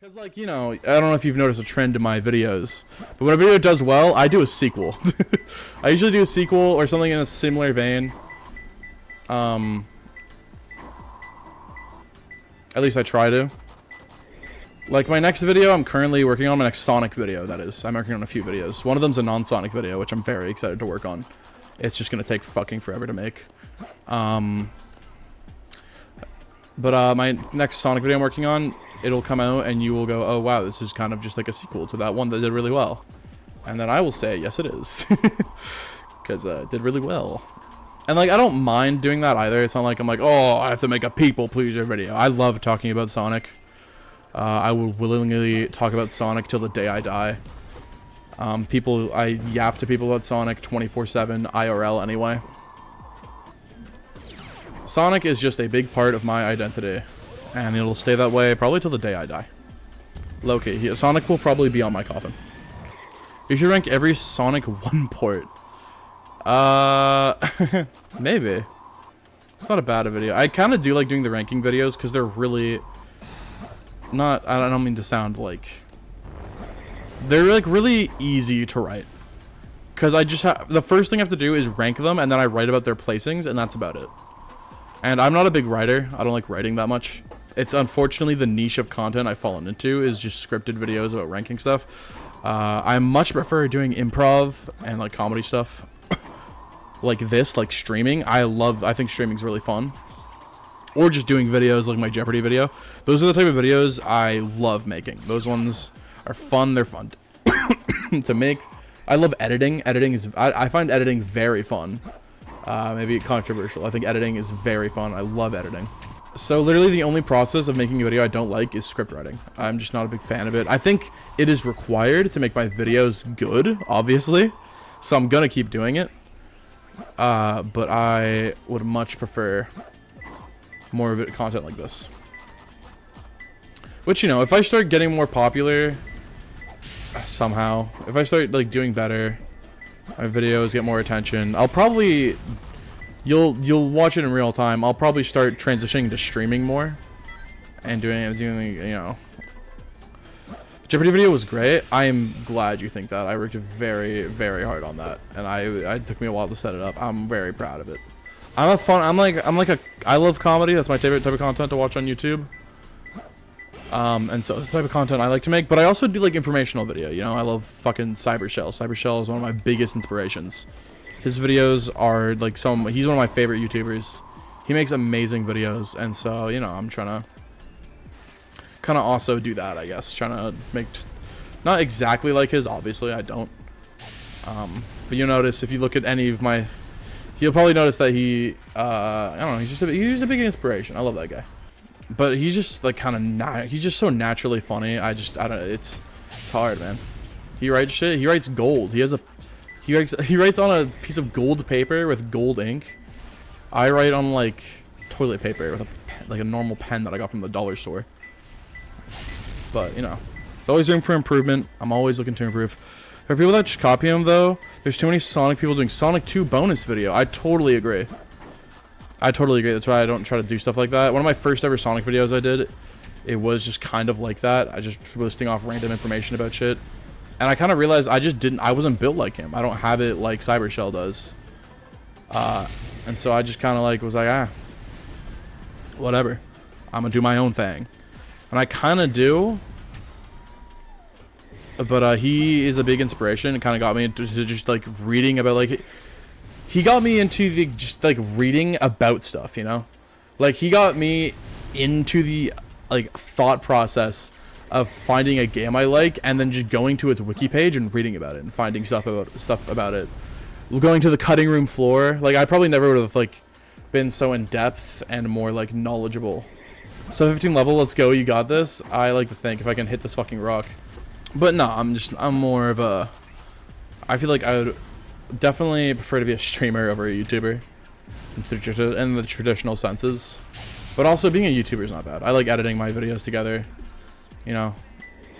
Because, like, you know, I don't know if you've noticed a trend in my videos, but when a video does well, I do a sequel. I usually do a sequel or something in a similar vein. At least I try to. Like, my next video, I'm currently working on my next Sonic video, that is. I'm working on a few videos. One of them's a non-Sonic video, which I'm very excited to work on. It's just gonna take fucking forever to make. My next Sonic video I'm working on, it'll come out and you will go, oh wow, this is kind of just like a sequel to that one that did really well. And then I will say, yes it is. Because it did really well. And like, I don't mind doing that either. It's not like I'm like, oh, I have to make a people pleaser video. I love talking about Sonic. I will willingly talk about Sonic till the day I die. I yap to people about Sonic 24/7 IRL anyway. Sonic is just a big part of my identity, and it'll stay that way probably till the day I die. Low-key, Sonic will probably be on my coffin. You should rank every Sonic 1 port. Maybe. It's not a bad video. I kind of do like doing the ranking videos because they're really not, I don't mean to sound like, they're like really easy to write. Because I just have, the first thing I have to do is rank them, and then I write about their placings, and that's about it. And I'm not a big writer. I don't like writing that much. It's unfortunately the niche of content I've fallen into is just scripted videos about ranking stuff. I much prefer doing improv and like comedy stuff. Like this, like streaming. I think streaming's really fun. Or just doing videos like my Jeopardy video. Those are the type of videos I love making. Those ones are fun. They're fun to make. I love editing. I find editing very fun. Maybe controversial. I think editing is very fun. I love editing. So literally the only process of making a video I don't like is script writing. I'm just not a big fan of it. I think it is required to make my videos good, obviously. So I'm gonna keep doing it. But I would much prefer more of it content like this. Which, you know, if I start getting more popular somehow, if I start like doing better, my videos get more attention, I'll probably, you'll watch it in real time. I'll probably start transitioning to streaming more and doing you know, the Jeopardy video was great. I am glad you think that. I worked very, very hard on that, and it took me a while to set it up. I'm very proud of it. I love comedy. That's my favorite type of content to watch on YouTube. And so it's the type of content I like to make, but I also do like informational video. You know, I love fucking Cybershell. Cybershell is one of my biggest inspirations. His videos are like he's one of my favorite YouTubers. He makes amazing videos, and so, you know, I'm trying to kind of also do that, I guess. Trying to make, not exactly like his, obviously, I don't. But you'll notice if you look at any of my, you'll probably notice that he, I don't know, he's a big inspiration. I love that guy. But he's just like he's just so naturally funny. I don't, it's hard, man. He writes shit. He writes gold. He writes on a piece of gold paper with gold ink. I write on like toilet paper with like a normal pen that I got from the dollar store. But, you know, there's always room for improvement. I'm always looking to improve. There are people that just copy him, though. There's too many Sonic people doing Sonic 2 bonus video. I totally agree. That's why I don't try to do stuff like that. One of my first ever Sonic videos I did, it was just kind of like that. I just listing off random information about shit. And I kind of realized I wasn't built like him. I don't have it like Cybershell does. And so I just kind of like was like, whatever. I'm gonna do my own thing. And I kind of do. But he is a big inspiration. It kind of got me into just like reading about like, he got me into the just like reading about stuff, you know, like he got me into the like thought process of finding a game I like and then just going to its wiki page and reading about it and finding stuff about it, going to the cutting room floor. Like I probably never would have like been so in depth and more like knowledgeable. So 15 level, let's go. You got this. I like to think if I can hit this fucking rock. But no, I'm more of a, I feel like I would definitely prefer to be a streamer over a YouTuber in the traditional senses. But also being a YouTuber is not bad. I like editing my videos together. You know,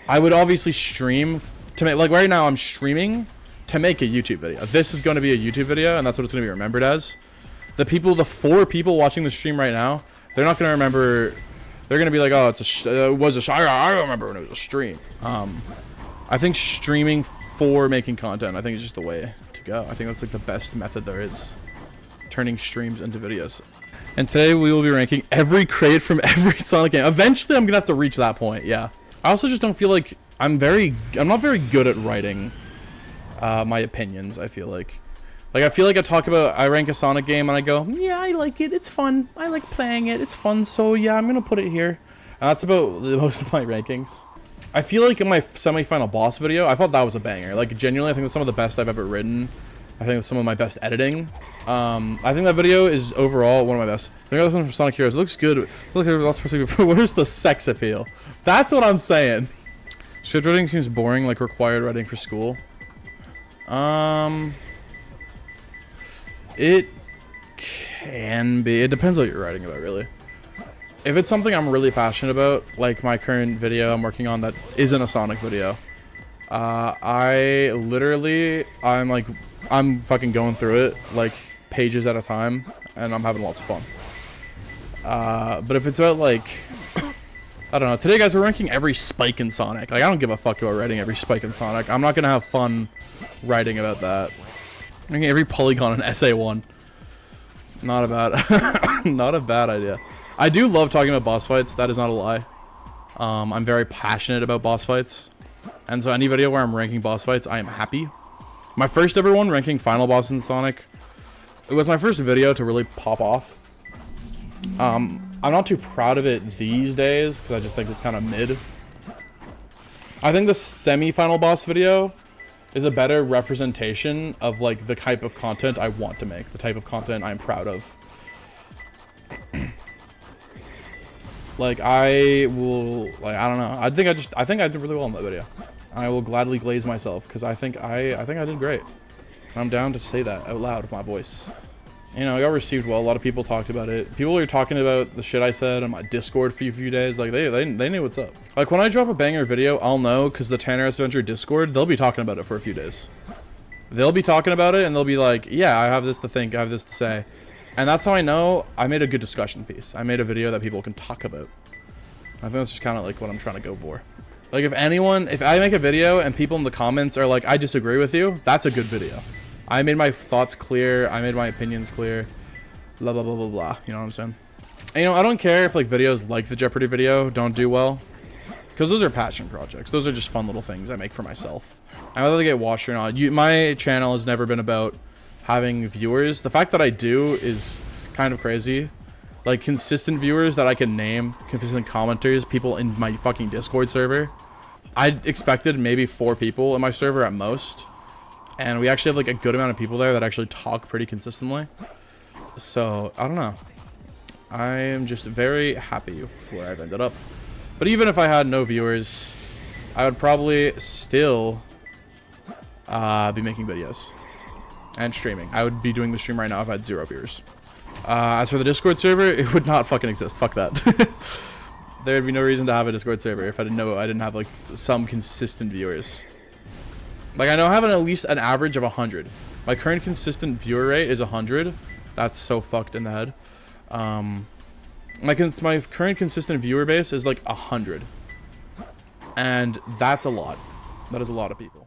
I would obviously stream to make, like right now I'm streaming to make a YouTube video. This is going to be a YouTube video, and that's what it's going to be remembered as. The 4 people watching the stream right now, they're not going to remember they're gonna be like, oh, it was a I remember when it was a stream. I think streaming for making content, I think, is just the way to go. I think that's like the best method there is, turning streams into videos. And today we will be ranking every crate from every Sonic game. Eventually I'm gonna have to reach that point. Yeah. I also just don't feel like I'm not very good at writing my opinions. I feel like I rank a Sonic game and I go, yeah, I like it, it's fun, I like playing it, it's fun, so yeah, I'm gonna put it here. And that's about most of my rankings. I feel like in my semi-final boss video, I thought that was a banger. Like, genuinely, I think that's some of the best I've ever written. I think it's some of my best editing. I think that video is overall one of my best. The other one from Sonic Heroes, it looks good. Where's the sex appeal? That's what I'm saying. Script writing seems boring, like required writing for school. It can be. It depends what you're writing about, really. If it's something I'm really passionate about, like my current video I'm working on that isn't a Sonic video, I'm fucking going through it, like, pages at a time, and I'm having lots of fun. But if it's about, like, I don't know. Today, guys, we're ranking every spike in Sonic. Like, I don't give a fuck about writing every spike in Sonic. I'm not gonna have fun writing about that. Ranking every polygon in SA1. Not a bad, not a bad idea. I do love talking about boss fights. That is not a lie. I'm very passionate about boss fights. And so any video where I'm ranking boss fights, I am happy. My first ever one, ranking final boss in Sonic, it was my first video to really pop off. I'm not too proud of it these days, because I just think it's kind of mid. I think the semi-final boss video is a better representation of, like, the type of content I want to make, the type of content I'm proud of. Like, I will, like, I don't know. I think I did really well in that video. I will gladly glaze myself, because I think I did great. And I'm down to say that out loud with my voice. You know, I got received well. A lot of people talked about it. People are talking about the shit I said on my Discord for a few days. Like, they knew what's up. Like, when I drop a banger video, I'll know, because the Tanner Adventure Discord, they'll be talking about it for a few days. They'll be talking about it, and they'll be like, yeah, I have this to think, I have this to say. And that's how I know I made a good discussion piece. I made a video that people can talk about. I think that's just kind of like what I'm trying to go for. Like, if I make a video and people in the comments are like, I disagree with you, that's a good video. I made my thoughts clear. I made my opinions clear. Blah, blah, blah, blah, blah. You know what I'm saying? And, you know, I don't care if, like, videos like the Jeopardy video don't do well. Because those are passion projects. Those are just fun little things I make for myself. I whether they get watched or not. My channel has never been about having viewers. The fact that I do is kind of crazy. Like, consistent viewers that I can name, consistent commenters, people in my fucking Discord server. I expected maybe 4 people in my server at most. And we actually have, like, a good amount of people there that actually talk pretty consistently. So, I don't know. I am just very happy with where I've ended up. But even if I had no viewers, I would probably still be making videos and streaming. I would be doing the stream right now if I had 0 viewers. As for the Discord server, it would not fucking exist. Fuck that. There would be no reason to have a Discord server if I didn't have, like, some consistent viewers. Like, I know I have at least an average of 100. My current consistent viewer rate is 100. That's so fucked in the head. My current consistent viewer base is like 100. And that's a lot. That is a lot of people.